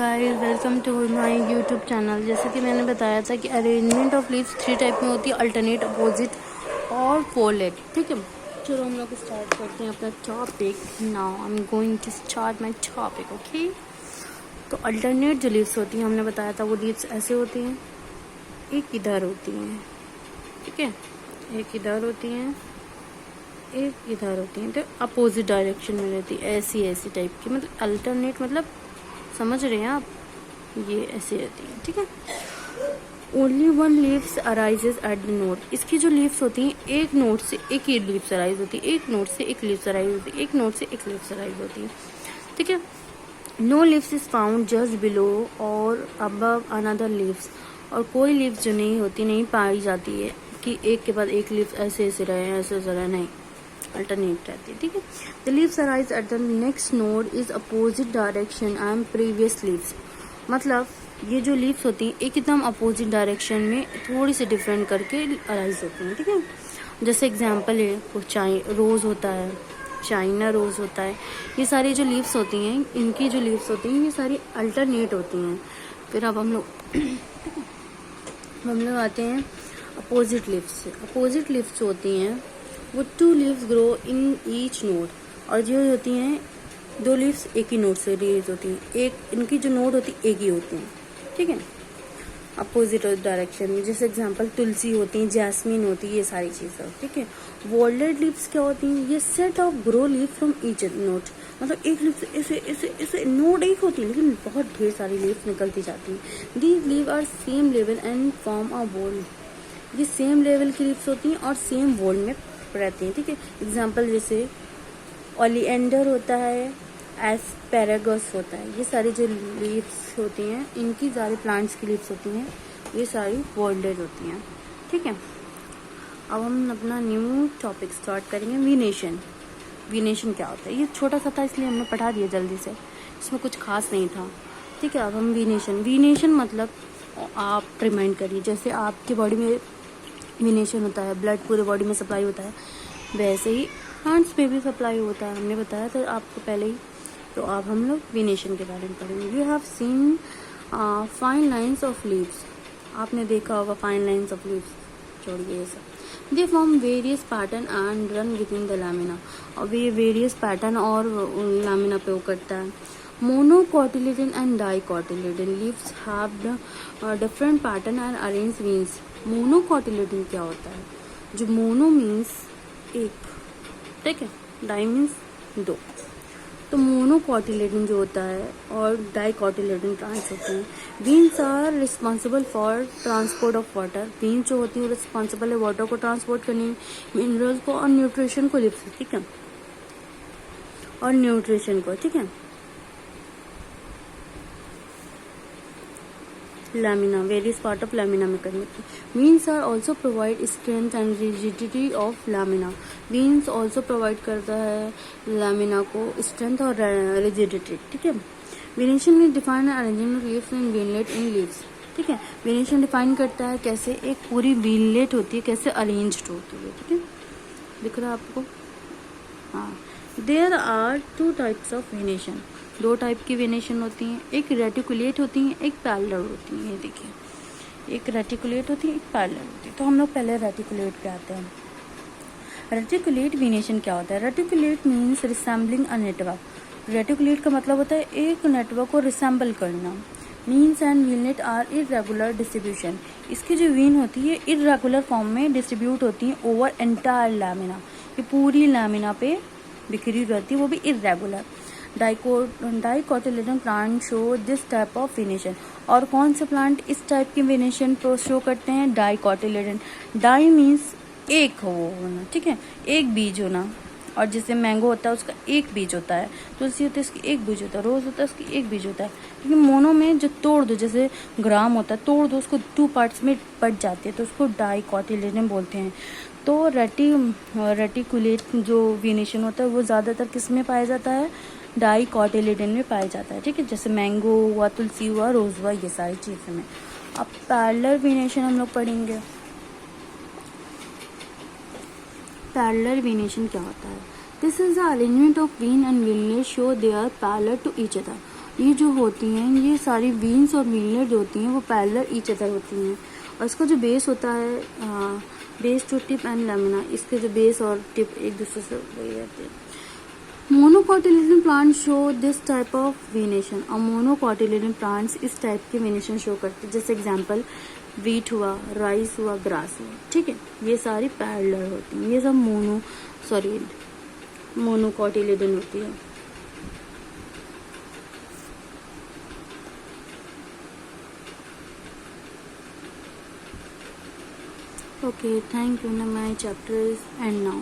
Guys, welcome to my YouTube channel. जैसे कि मैंने बताया था कि अरेंजमेंट ऑफ लीव्स 3 टाइप में होती है, अल्टरनेट, अपोजिट और फोल्डेड। ठीक है, चलो हम लोग स्टार्ट करते हैं अपना topic. Now I am going to start my topic. Okay, तो अल्टरनेट जो लीव्स होती हैं, हमने बताया था वो लीव्स ऐसे होती हैं, एक इधर होती हैं, ठीक है, एक इधर होती हैं, एक इधर होती हैं, तो अपोजिट डायरेक्शन में रहती है, ऐसी टाइप की। मतलब अल्टरनेट मतलब समझ रहे हैं आप, ये ऐसे रहती है। ठीक है, only one leaves arises at the node. इसकी जो लीव्स होती हैं, एक नोड से एक ही लीव्स अराइज होती है, एक नोड से एक लीव्स अराइज होती है, एक नोड से एक लीव्स अराइज होती है। ठीक है, no leaves is found just below और अबव अनदर लीव्स। और कोई लीव्स जो नहीं होती, नहीं पाई जाती है कि एक के बाद एक लीव्स ऐसे ऐसे रहे, ऐसे ऐसे रहे, नहीं, अल्टरनेट रहती है। ठीक है, the leaves arise at the next node is opposite direction and previous leaves. मतलब ये जो लीव्स होती हैं, एकदम अपोजिट डायरेक्शन में थोड़ी सी डिफरेंट करके अराइज होती हैं। ठीक है, जैसे एग्जांपल है, वो रोज होता है, चाइना रोज होता है, ये सारी जो लीव्स होती हैं, इनकी जो लीव्स होती हैं, ये सारी अल्टरनेट होती हैं। फिर अब हम लोग आते हैं अपोजिट लीव्स से। अपोजिट लीव्स होती हैं वो 2 leaves grow in each node, और जो होती हैं 2 लीव्स एक ही नोड से रिलीज होती हैं, एक इनकी जो नोड होती है एक ही होती हैं। ठीक है, अपोजिट डायरेक्शन में। जैसे एग्जांपल तुलसी होती है, जैस्मिन होती है, ये सारी चीजें। ठीक है, वोल्डेड लीव्स क्या होती हैं, ये set of grow leave from each node. मतलब एक लीव से ऐसे ऐसे ऐसे नोड एक होती है, लेकिन बहुत ढेर सारी लीव्स निकलती जाती हैं। These leave are same level and form a whole. ये सेम लेवल की लीव्स होती हैं और सेम वोल में रहती हैं। ठीक है, एग्जाम्पल जैसे ओलिएंडर होता है, एस्पेरागस होता है, ये सारी जो लीव्स होती हैं, इनकी सारी प्लांट्स की लीव्स होती हैं, ये सारी वोल्डेड होती हैं। ठीक है, अब हम अपना न्यू टॉपिक स्टार्ट करेंगे, वीनेशन। वीनेशन क्या होता है, ये छोटा सा था इसलिए हमने पढ़ा दिया जल्दी से, इसमें कुछ खास नहीं था। ठीक है, अब हम वीनेशन मतलब आप रिमाइंड करिए, जैसे आपकी बॉडी में वीनेशन होता है, ब्लड पूरे बॉडी में सप्लाई होता है, वैसे ही प्लांट्स में भी सप्लाई होता है। हमने बताया था आपको पहले ही। तो अब हम लोग वीनेशन के बारे में पढ़ेंगे। You have seen fine lines of leaves. आपने देखा होगा फाइन लाइन्स ऑफ लीव्स, छोड़िए ये सब। They form various pattern and run with in the lamina. और ये वेरियस पैटर्न और लैमिना पे वो करता है। Monocotyledon and dicotyledon leaves have different pattern and arrange veins. Monocotyledon क्या होता है, जो मोनो मीन्स एक, ठीक है, डाई मीन्स 2। तो मोनोकोटिलेडन जो होता है और डाइकोटिलेडन प्लांट्स होते हैं। Veins are responsible for transport of water. Veins जो होती है रिस्पॉन्सिबल है वाटर को ट्रांसपोर्ट करने, मिनरल्स को और न्यूट्रिशन को लिप्स। ठीक है, और न्यूट्रिशन को। ठीक है, lamina, various part of lamina में करने की। Veins are also provide strength and rigidity of lamina. Veins also provide करता है लैमिना को स्ट्रेंथ और रिजिडिटी। ठीक है, वेनेशन में define arrangement leaves in veinlet in leaves. ठीक है, वेनेशन डिफाइन करता है कैसे एक पूरी वीनलेट होती है, कैसे अरेंज्ड होती है। ठीक है, दिख रहा है आपको? हाँ, there are 2 types of venation. 2 type की वेनेशन होती हैं, एक रेटिकुलेट होती हैं, एक पैरेलल होती हैं। ये देखिए, एक रेटिकुलेट होती है, एक पैरेलल होती है। तो हम लोग पहले रेटिकुलेट पे आते हैं। रेटिकुलेट वेनेशन क्या होता है? Reticulate means resembling a network. Reticulate का मतलब होता है एक नेटवर्क को रिसेंबल करना। Means and veinlet are irregular distribution. इसकी जो वीन होती है इरेगुलर फॉर्म में डिस्ट्रीब्यूट होती है ओवर एंटायर लैमिना। ये पूरी लैमिना पे बिखरी रहती है, वो भी irregular. Dicotyledon plant show this type of venation. और कौन से प्लांट इस टाइप की वेनेशन शो करते हैं? डाइकोटिलेडन। डाई मीन्स एक होना, ठीक है, एक बीज होना। और जैसे मैंगो होता है उसका एक बीज होता है, तुलसी होती है उसकी एक बीज होता है, रोज होता है उसकी एक बीज होता है। लेकिन मोनो में जो तोड़ दो, जैसे ग्राम होता है, तोड़ दो उसको 2 पार्ट्स में बट जाती है, तो उसको डाइकोटिलेडन बोलते हैं। तो रेटिकुलेट जो वेनेशन होता है वो ज़्यादातर किस में पाया जाता है? डाइकोटिलेडन में पाया जाता है। ठीक है, जैसे मैंगो हुआ, तुलसी हुआ, रोज हुआ, ये सारी चीज़ें में। अब पैरेलल वेनेशन हम लोग पढ़ेंगे। पैरेलल वेनेशन क्या होता है? This is the arrangement of vein and veinlet show they are parallel to each other. ये जो होती हैं ये सारी वीन्स और वीनलेट जो होती हैं वो पैरेलल ईच अदर होती हैं, और इसका जो बेस होता है base to tip and lamina, इसके जो बेस और टिप एक दूसरे से वही रहते हैं। Monocotyledon plant show this type of venation, और मोनोकोटिलेडन प्लांट्स इस टाइप के वेनेशन शो करते हैं, जैसे एग्जांपल वीट हुआ, राइस हुआ, ग्रास हुआ, ठीक है। ये सारी पैरेलल होती हैं, ये सब मोनोकोटिलेडन होती है। Okay, thank you. Now my chapter is end now.